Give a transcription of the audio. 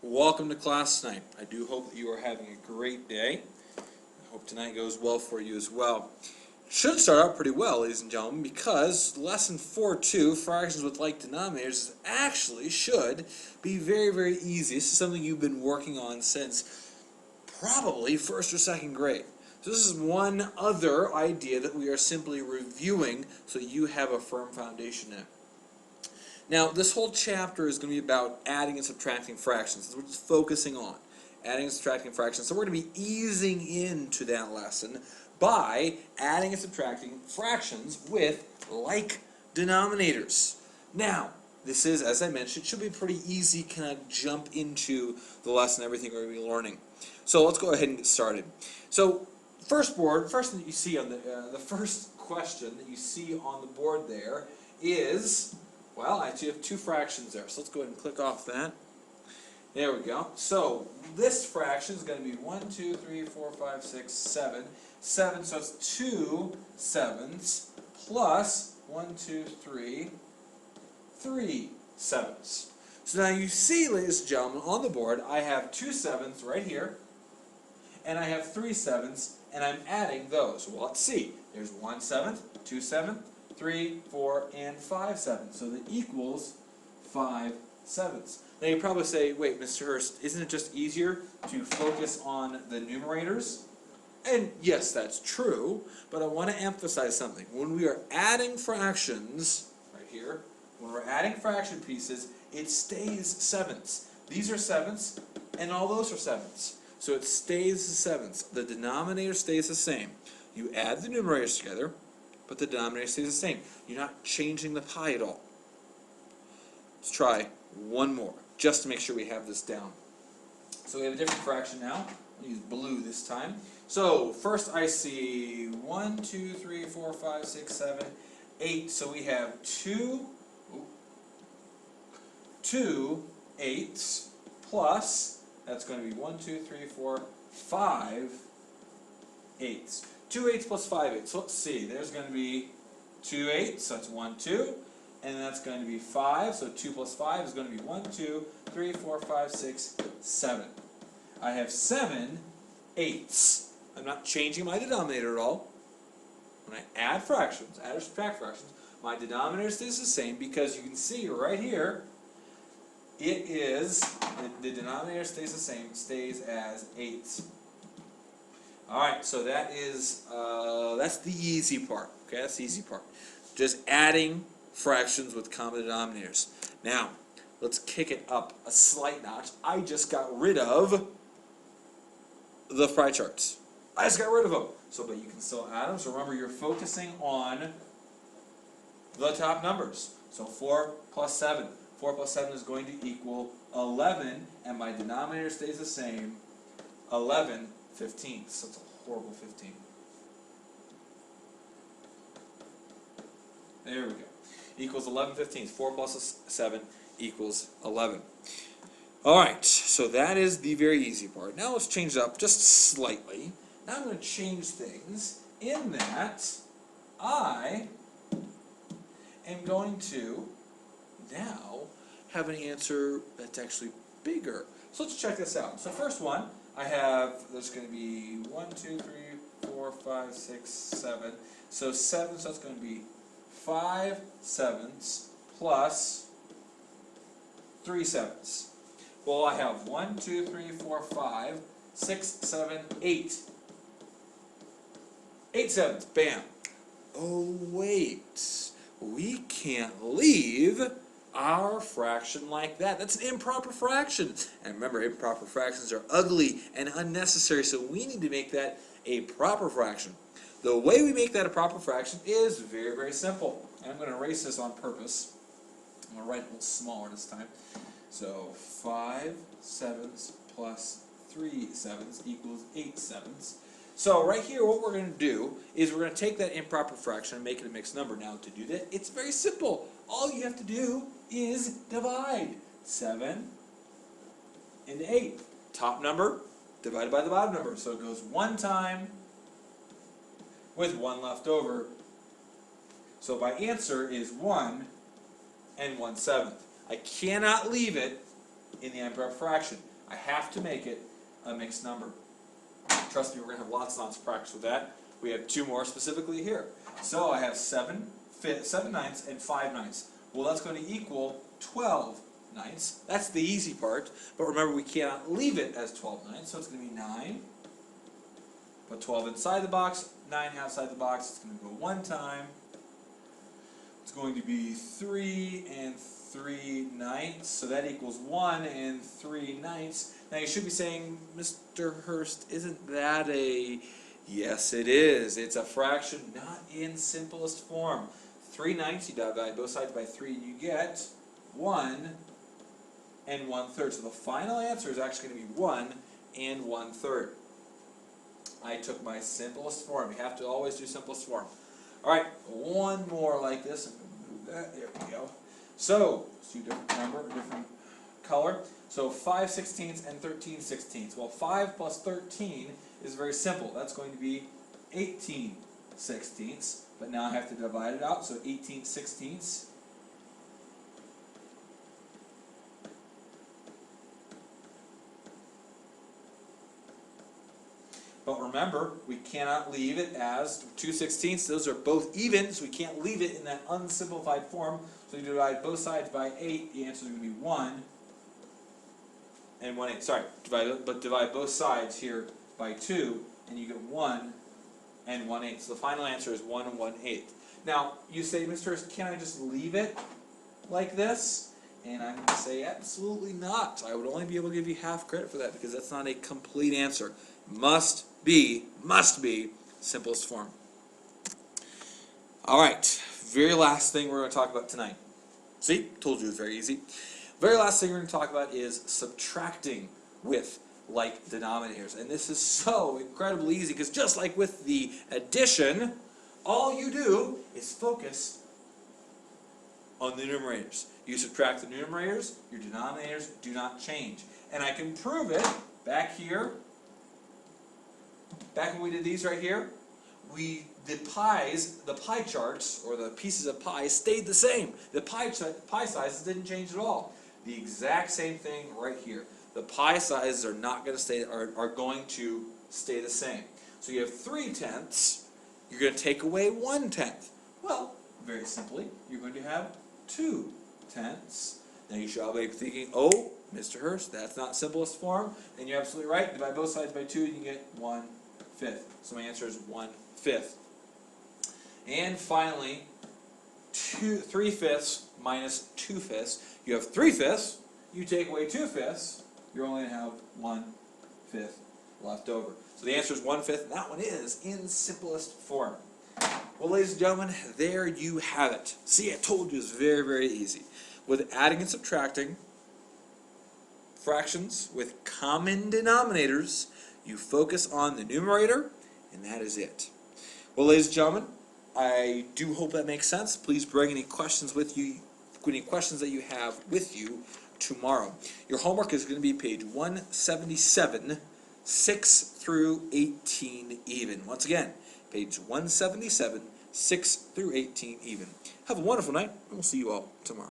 Welcome to class tonight. I do hope that you are having a great day. I hope tonight goes well for you as well. It should start out pretty well, ladies and gentlemen, because lesson 4.2, fractions with like denominators, actually should be very, very easy. This is something you've been working on since probably first or second grade. So this is one other idea that we are simply reviewing so you have a firm foundation in it. Now, this whole chapter is going to be about adding and subtracting fractions. That's what it's focusing on, adding and subtracting fractions. So we're going to be easing into that lesson by adding and subtracting fractions with like denominators. Now, this is, as I mentioned, it should be pretty easy, kind of jump into the lesson, everything we're going to be learning. So let's go ahead and get started. So first thing that you see on the first question that you see on the board there is, well, I actually have two fractions there, so let's go ahead and click off that. There we go. So this fraction is going to be 1, 2, 3, 4, 5, 6, 7. 7, so it's 2 sevenths plus 1, 2, 3, 3 sevenths. So now you see, ladies and gentlemen, on the board, I have 2 sevenths right here, and I have 3 sevenths, and I'm adding those. Well, let's see. There's 1 seventh, 2 sevenths, 3, 4, and 5 sevenths. So that equals 5 sevenths. Now you probably say, wait, Mr. Hurst, isn't it just easier to focus on the numerators? And yes, that's true, but I want to emphasize something. When we are adding fractions, right here, when we're adding fraction pieces, it stays sevenths. These are sevenths, and all those are sevenths. So it stays the sevenths. The denominator stays the same. You add the numerators together, but the denominator stays the same. You're not changing the pie at all. Let's try one more, just to make sure we have this down. So we have a different fraction now. I'll use blue this time. So first I see 1, 2, 3, 4, 5, 6, 7, 8. So we have 2 eighths plus, that's going to be 1, 2, 3, 4, 5 eighths. 2 eighths plus 5 eighths. So let's see, there's going to be 2 eighths, so that's 1, 2. And that's going to be 5, so 2 plus 5 is going to be 1, 2, 3, 4, 5, 6, 7. I have 7 eighths. I'm not changing my denominator at all. When I add fractions, add or subtract fractions, my denominator stays the same because you can see right here, it is, the denominator stays the same, stays as eighths. Alright, so that is, that's the easy part. Okay, that's the easy part. Just adding fractions with common denominators. Now, let's kick it up a slight notch. I just got rid of the fry charts. I just got rid of them. So, but you can still add them. So remember, you're focusing on the top numbers. So 4 plus 7. 4 plus 7 is going to equal 11, and my denominator stays the same, 11 fifteenths. So it's a horrible 15. There we go. Equals 11 fifteenths. 4 plus 7 equals 11. Alright, so that is the very easy part. Now let's change it up just slightly. Now I'm going to change things in that I am going to now have an answer that's actually bigger. So let's check this out. So first one, I have, there's going to be 1, 2, 3, 4, 5, 6, 7. So 7, so that's going to be 5 sevenths plus 3 sevenths. Well, I have 1, 2, 3, 4, 5, 6, 7, 8. 8 sevenths, bam. Oh, wait. We can't leave our fraction like that. That's an improper fraction. And remember, improper fractions are ugly and unnecessary, so we need to make that a proper fraction. The way we make that a proper fraction is very, very simple. And I'm going to erase this on purpose. I'm going to write it a little smaller this time. So 5 sevenths plus 3 sevenths equals 8 sevenths. So right here, what we're going to do is we're going to take that improper fraction and make it a mixed number. Now, to do that, it's very simple. All you have to do is divide 7 into 8. Top number divided by the bottom number. So it goes one time with 1 left over. So my answer is 1 and 1/7. I cannot leave it in the improper fraction. I have to make it a mixed number. Trust me, we're going to have lots and lots of practice with that. We have 2 more specifically here. So I have 7 ninths and 5 ninths. Well, that's going to equal 12 ninths. That's the easy part. But remember, we cannot leave it as 12 ninths, so it's going to be 9. Put 12 inside the box, 9 outside the box. It's going to go 1 time. It's going to be 3 and 3 ninths, so that equals 1 and 3 ninths. Now you should be saying, Mr. Hurst, isn't that a... Yes, it is. It's a fraction, not in simplest form. 3 ninths, you divide both sides by 3, and you get 1 and 1/3. So the final answer is actually going to be 1 and 1/3. I took my simplest form. You have to always do simplest form. All right, one more like this. Move that. There we go. So, let's do a different number, a different color. So 5/16 and 13/16. Well, 5 plus 13 is very simple. That's going to be 18/16. But now I have to divide it out. So 18/16. But remember, we cannot leave it as 2/16. Those are both even, so we can't leave it in that unsimplified form. So you divide both sides by 8, the answer is going to be 1 and 1/8. Sorry, divide both sides here by 2, and you get 1 and 1/8. So the final answer is 1 and 1/8. Now, you say, Mr. Hurst, can I just leave it like this? And I'm going to say, absolutely not. I would only be able to give you half credit for that because that's not a complete answer. Must be simplest form. All right, very last thing we're going to talk about tonight. See, told you it was very easy. Very last thing we're going to talk about is subtracting with like denominators. And this is so incredibly easy because just like with the addition, all you do is focus on the numerators. You subtract the numerators, your denominators do not change. And I can prove it back here. Back when we did these right here, the pie charts, or the pieces of pie, stayed the same. The pie sizes didn't change at all. The exact same thing right here. The pie sizes are not going to stay, are going to stay the same. So you have 3/10. You're going to take away 1/10. Well, very simply, you're going to have 2/10. Now you should all be thinking, oh, Mr. Hurst, that's not simplest form. And you're absolutely right. Divide both sides by 2, and you get 1/5. So my answer is 1/5. And finally, 3/5 minus 2/5. You have 3/5. You take away 2/5. You're only going to have 1/5 left over. So the answer is 1/5, and that one is in simplest form. Well, ladies and gentlemen, there you have it. See, I told you it's very, very easy. With adding and subtracting fractions with common denominators, you focus on the numerator, and that is it. Well, ladies and gentlemen, I do hope that makes sense. Please bring any questions with you, any questions that you have with you tomorrow. Your homework is going to be page 177, 6 through 18 even. Once again, page 177, 6 through 18 even. Have a wonderful night, and we'll see you all tomorrow.